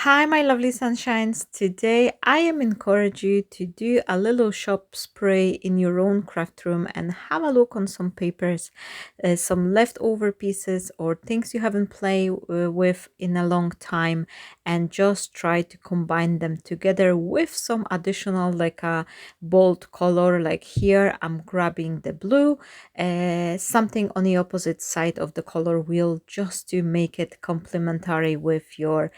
Hi, my lovely sunshines. Today I am encourage you to do a little shop spray in your own craft room and have a look on some papers, some leftover pieces or things you haven't played with in a long time, and just try to combine them together with some additional like a bold color. Like here, I'm grabbing the blue, something on the opposite side of the color wheel just to make it complementary with your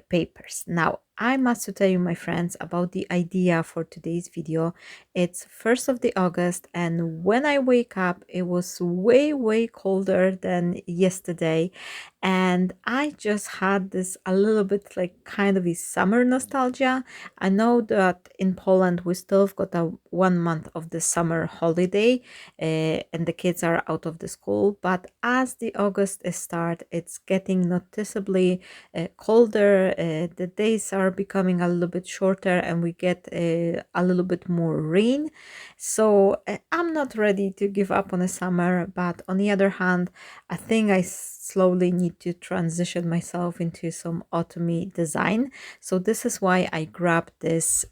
papers. Now, I must tell you, my friends, about the idea for today's video. It's 1st of the August, and when I wake up, it was way colder than yesterday, and I just had this a little bit like kind of a summer nostalgia. I know that in Poland we still have got a 1 month of the summer holiday, and the kids are out of the school, but as the August start, it's getting noticeably colder. The days are becoming a little bit shorter and we get a little bit more rain. So I'm not ready to give up on the summer, but on the other hand, I think I slowly need to transition myself into some autumny design. So this is why I grabbed this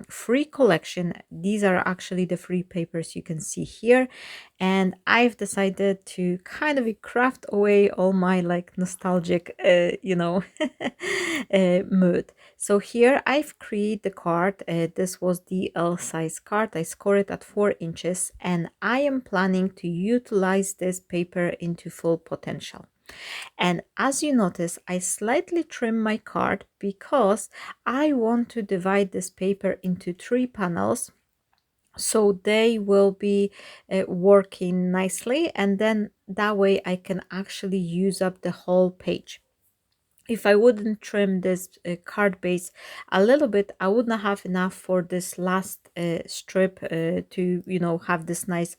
free collection. These are actually the free papers you can see here, and I've decided to kind of craft away all my like nostalgic mood. So here I've created the card. This was the L size card. I scored it at 4 inches, and I am planning to utilize this paper into full potential. And as you notice, I slightly trim my card because I want to divide this paper into 3 panels, so they will be working nicely, and then that way I can actually use up the whole page. If I wouldn't trim this card base a little bit, I would not have enough for this last strip to, have this nice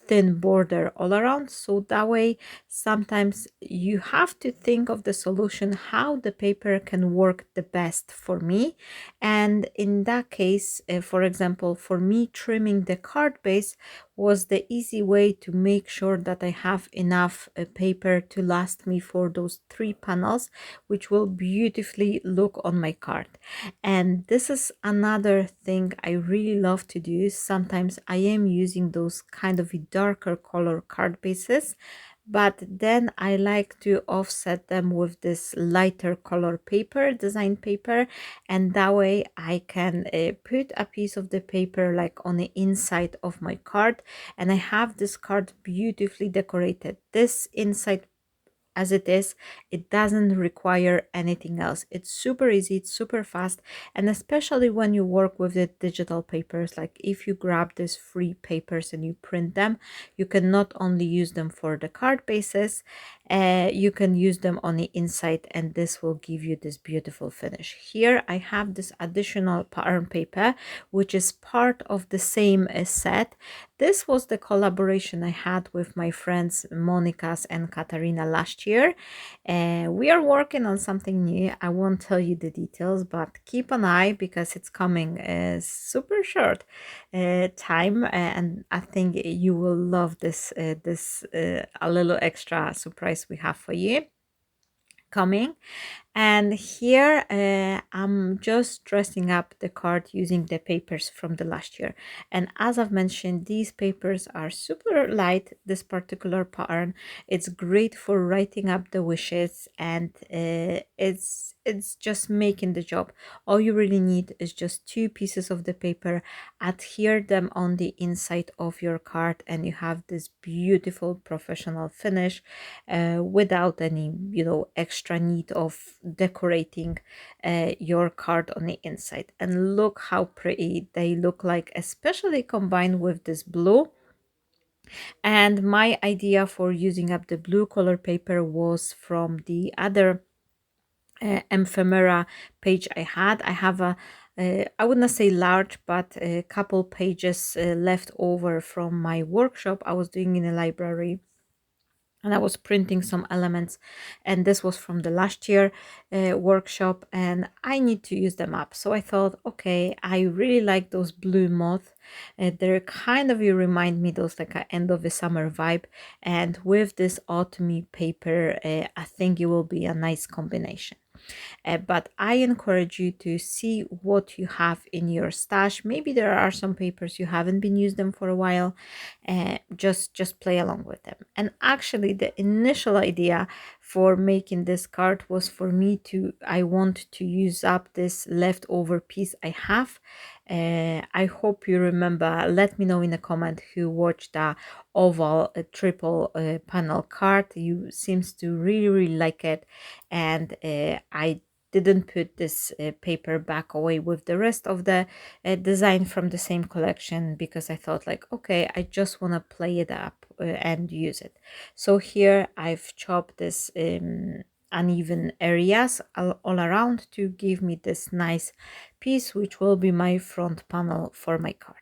thin border all around. So that way, sometimes you have to think of the solution, how the paper can work the best for me. And in that case, for example, for me, trimming the card base was the easy way to make sure that I have enough paper to last me for those 3 panels, which will beautifully look on my card. And this is another thing I really love to do. Sometimes I am using those kind of darker color card bases, but then I like to offset them with this lighter color paper, design paper, and that way I can put a piece of the paper like on the inside of my card, and I have this card beautifully decorated. This inside as it is, it doesn't require anything else. It's super easy, it's super fast, and especially when you work with the digital papers, like if you grab these free papers and you print them, you can not only use them for the card bases, you can use them on the inside, and this will give you this beautiful finish. Here I have this additional pattern paper, which is part of the same set. This was the collaboration I had with my friends Monica's and Katarina last year. We are working on something new. I won't tell you the details, but keep an eye because it's coming super short time, and I think you will love this a little extra surprise we have for you coming. And here I'm just dressing up the card using the papers from the last year. And as I've mentioned, these papers are super light. This particular pattern, it's great for writing up the wishes, and it's just making the job. All you really need is just 2 pieces of the paper, adhere them on the inside of your card, and you have this beautiful professional finish without any extra need of decorating your card on the inside. And look how pretty they look like, especially combined with this blue. And my idea for using up the blue color paper was from the other ephemera page I had. I have a I would not say large, but a couple pages left over from my workshop I was doing in a library, and I was printing some elements, and this was from the last year workshop, and I need to use them up. So I thought, okay, I really like those blue moth. They're kind of, you remind me those like a end of the summer vibe, and with this autumny paper, I think it will be a nice combination. But I encourage you to see what you have in your stash. Maybe there are some papers you haven't been used them for a while. Just play along with them. And actually, the initial idea for making this card was for me to, I want to use up this leftover piece I have. I hope you remember. Let me know in a comment who watched the oval triple panel card. You seems to really like it, and I didn't put this paper back away with the rest of the design from the same collection, because I thought like, okay, I just want to play it up and use it. So here I've chopped this uneven areas all around to give me this nice piece, which will be my front panel for my card.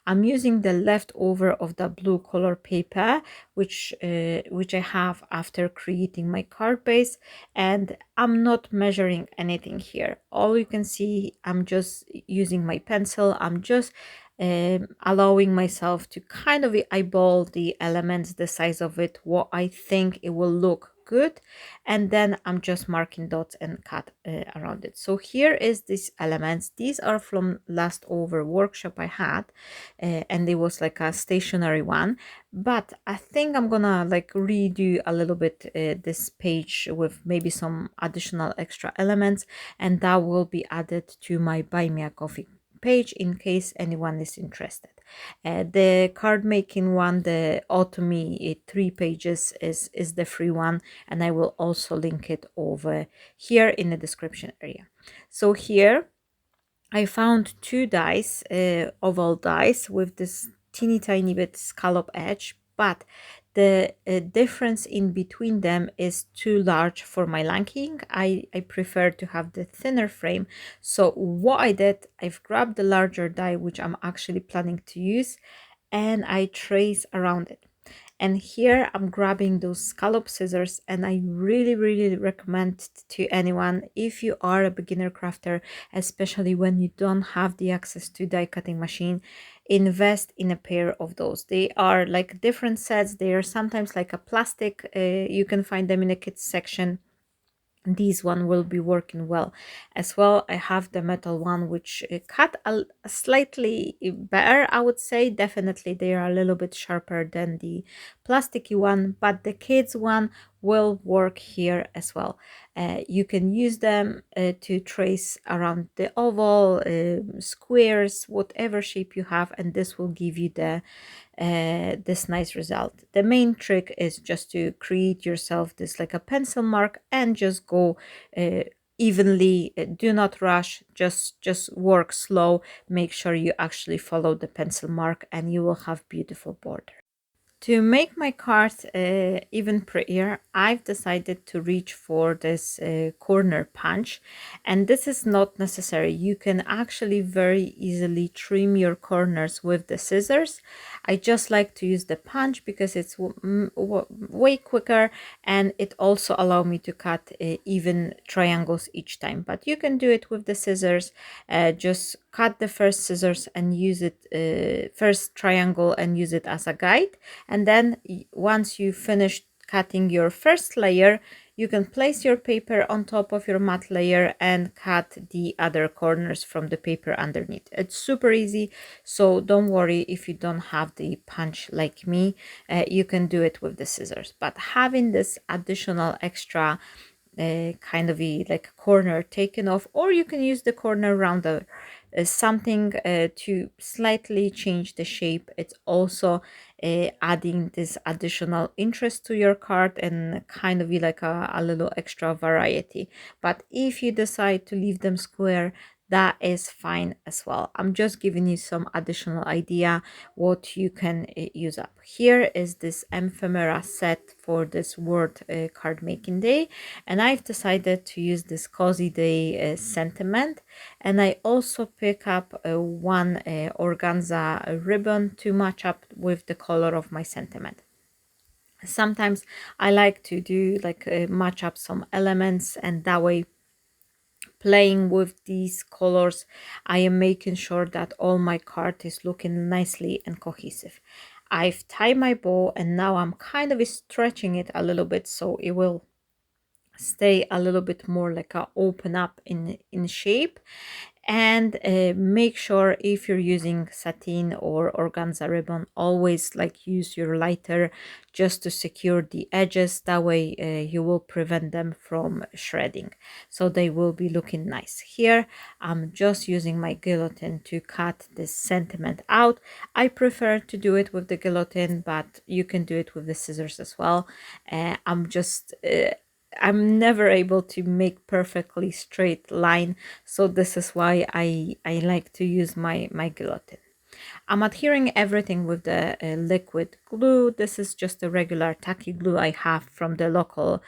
I'm using the leftover of the blue color paper, which I have after creating my card base, and I'm not measuring anything here. All you can see, I'm just using my pencil. I'm just allowing myself to kind of eyeball the elements, the size of it, what I think it will look good, and then I'm just marking dots and cut around it. So here is these elements. These are from last over workshop I had, and it was like a stationary one, but I think I'm gonna like redo a little bit this page with maybe some additional extra elements, and that will be added to my buy me a coffee page in case anyone is interested. The card making one, the autumny 3 pages, is the free one, and I will also link it over here in the description area. So here I found 2 dice, oval dice with this teeny tiny bit scallop edge, but the difference in between them is too large for my liking. I prefer to have the thinner frame. So what I did, I've grabbed the larger die, which I'm actually planning to use, and I trace around it. And here I'm grabbing those scallop scissors, and I really recommend to anyone, if you are a beginner crafter, especially when you don't have the access to die cutting machine, invest in a pair of those. They are like different sets. They are sometimes like a plastic, you can find them in a kit section. These one will be working well as well. I have the metal one, which cut a slightly better, I would say. Definitely they are a little bit sharper than the plasticky one, but the kids one will work here as well. You can use them to trace around the oval, squares, whatever shape you have, and this will give you this nice result. The main trick is just to create yourself this like a pencil mark and just go evenly. Do not rush, just work slow. Make sure you actually follow the pencil mark, and you will have beautiful border. To make my cards even prettier, I've decided to reach for this corner punch, and this is not necessary. You can actually very easily trim your corners with the scissors. I just like to use the punch because it's way quicker, and it also allows me to cut even triangles each time. But you can do it with the scissors. Just cut the first scissors and use it, first triangle, and use it as a guide, and then once you finish cutting your first layer, you can place your paper on top of your matte layer and cut the other corners from the paper underneath. It's super easy, so don't worry if you don't have the punch like me. You can do it with the scissors, but having this additional extra kind of like corner taken off, or you can use the corner rounder, something to slightly change the shape. It's also adding this additional interest to your card and kind of be like a little extra variety. But if you decide to leave them square, that is fine as well. I'm just giving you some additional idea what you can use up. Here is this ephemera set for this word card making day, and I've decided to use this cozy day sentiment, and I also pick up one organza ribbon to match up with the color of my sentiment. Sometimes I like to do like match up some elements, and that way, playing with these colors, I am making sure that all my card is looking nicely and cohesive. I've tied my bow, and now I'm kind of stretching it a little bit so it will stay a little bit more like a open up in shape. And make sure if you're using satin or organza ribbon, always like use your lighter just to secure the edges. That way you will prevent them from shredding, so they will be looking nice. Here I'm just using my guillotine to cut this sentiment out. I prefer to do it with the guillotine, but you can do it with the scissors as well. I'm never able to make perfectly straight line, so this is why I like to use my guillotine. I'm adhering everything with the liquid glue. This is just a regular tacky glue I have from the local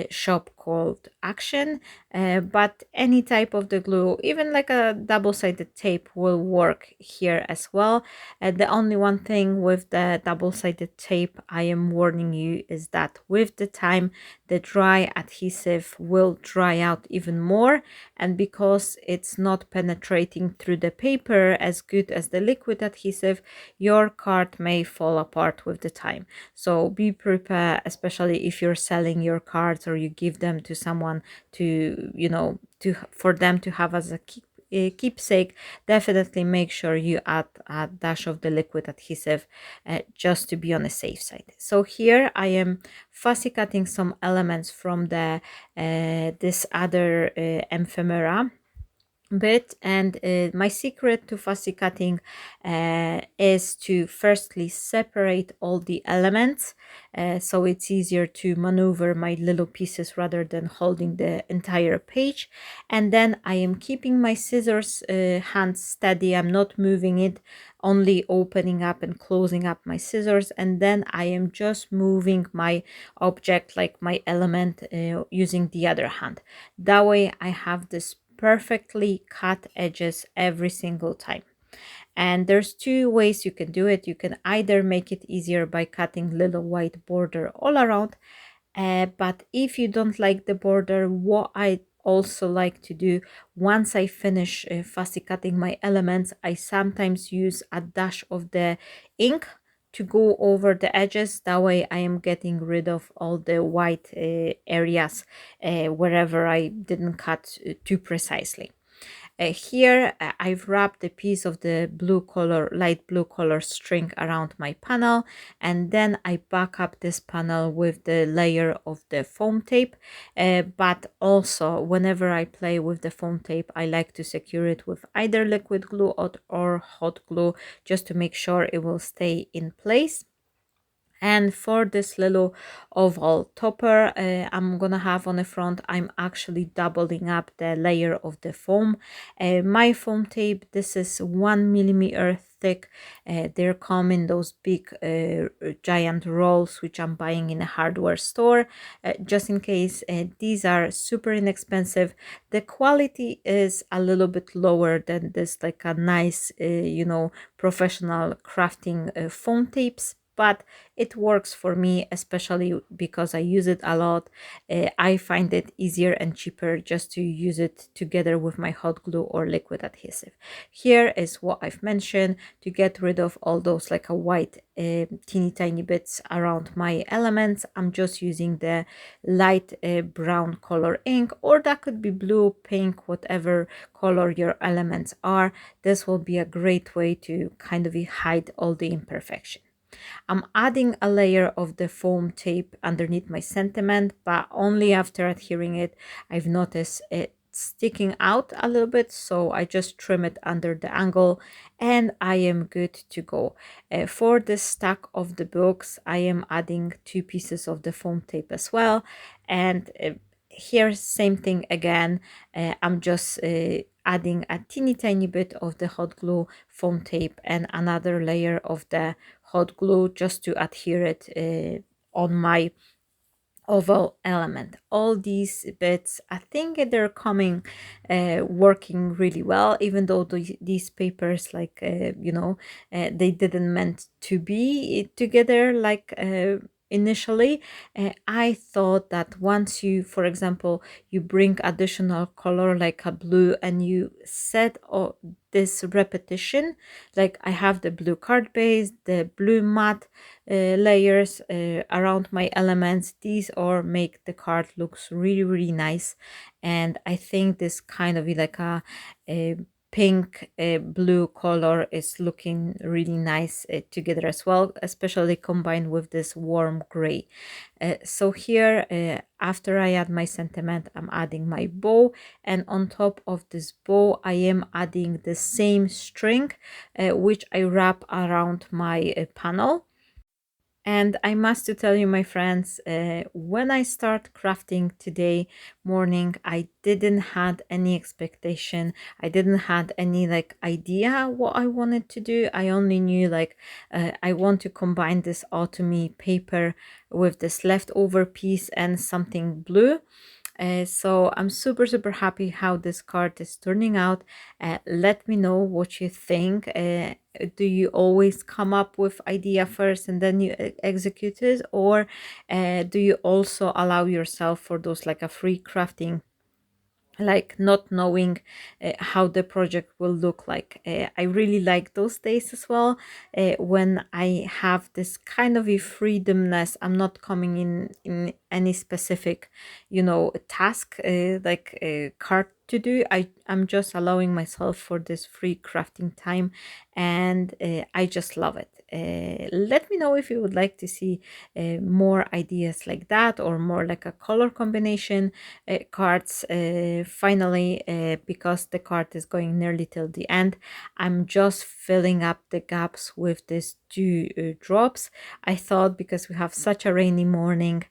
shop called Action, but any type of the glue, even like a double-sided tape, will work here as well. The only one thing with the double-sided tape I am warning you is that with the time the dry adhesive will dry out even more, and because it's not penetrating through the paper as good as the liquid adhesive, your card may fall apart with the time. So be prepared, especially if you're selling your cards or you give them to someone to, for them to have as a keepsake. Definitely make sure you add a dash of the liquid adhesive just to be on the safe side. So here I am fussy cutting some elements from the this other ephemera bit, and my secret to fussy cutting is to firstly separate all the elements, so it's easier to maneuver my little pieces rather than holding the entire page. And then I am keeping my scissors hand steady. I'm not moving it, only opening up and closing up my scissors, and then I am just moving my object, like my element, using the other hand. That way I have this perfectly cut edges every single time. And there's two ways you can do it. You can either make it easier by cutting little white border all around, but if you don't like the border, what I also like to do, once I finish fussy cutting my elements, I sometimes use a dash of the ink to go over the edges. That way I am getting rid of all the white areas wherever I didn't cut too precisely. Here I've wrapped a piece of the blue color, light blue color string around my panel, and then I back up this panel with the layer of the foam tape. But also whenever I play with the foam tape, I like to secure it with either liquid glue or hot glue, just to make sure it will stay in place. And for this little oval topper I'm gonna have on the front, I'm actually doubling up the layer of the foam. My foam tape, this is 1 millimeter thick. They're come in those big giant rolls, which I'm buying in a hardware store. Just in case, these are super inexpensive. The quality is a little bit lower than this, like a nice professional crafting foam tapes, but it works for me, especially because I use it a lot. I find it easier and cheaper just to use it together with my hot glue or liquid adhesive. Here is what I've mentioned to get rid of all those like a white teeny tiny bits around my elements. I'm just using the light brown color ink, or that could be blue, pink, whatever color your elements are. This will be a great way to kind of hide all the imperfection. I'm adding a layer of the foam tape underneath my sentiment, but only after adhering it, I've noticed it sticking out a little bit, so I just trim it under the angle and I am good to go. For the stack of the books, I am adding 2 pieces of the foam tape as well, and here same thing again. I'm just adding a teeny tiny bit of the hot glue, foam tape, and another layer of the hot glue just to adhere it on my oval element. All these bits, I think they're coming working really well, even though these papers, like they didn't meant to be together like initially. I thought that once you, for example, you bring additional color like a blue and you set this repetition, like I have the blue card base, the blue matte layers around my elements, these all make the card looks really, really nice. And I think this kind of like a pink blue color is looking really nice together as well, especially combined with this warm gray. So here, after I add my sentiment, I'm adding my bow, and on top of this bow I am adding the same string which I wrap around my panel. And I must to tell you, my friends, when I start crafting today morning, I didn't had any expectation. I didn't had any like idea what I wanted to do. I only knew like I want to combine this autumny paper with this leftover piece and something blue. So I'm super, super happy how this card is turning out. Let me know what you think. Do you always come up with idea first and then you execute it, or do you also allow yourself for those like a free crafting, like not knowing how the project will look like? I really like those days as well, when I have this kind of a freedomness. I'm not coming in any specific, you know, task like a card to do. I'm just allowing myself for this free crafting time, and I just love it. Let me know if you would like to see more ideas like that, or more like a color combination cards. Finally, because the card is going nearly till the end, I'm just filling up the gaps with these two drops. I thought because we have such a rainy morning,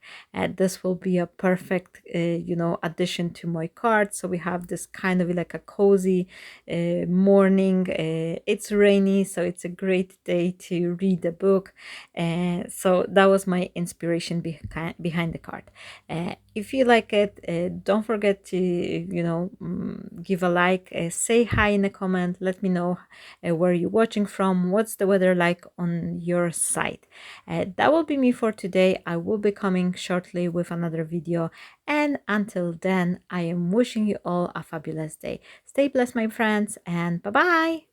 this will be a perfect you know, addition to my card. So we have this kind of like a cozy morning. It's rainy, so it's a great day to read a book. So that was my inspiration behind the card. If you like it, don't forget to, you know, give a like, say hi in the comment, let me know where you're watching from, what's the weather like on your side. That will be me for today. I will be coming shortly with another video, and until then, I am wishing you all a fabulous day. Stay blessed, my friends, and bye bye.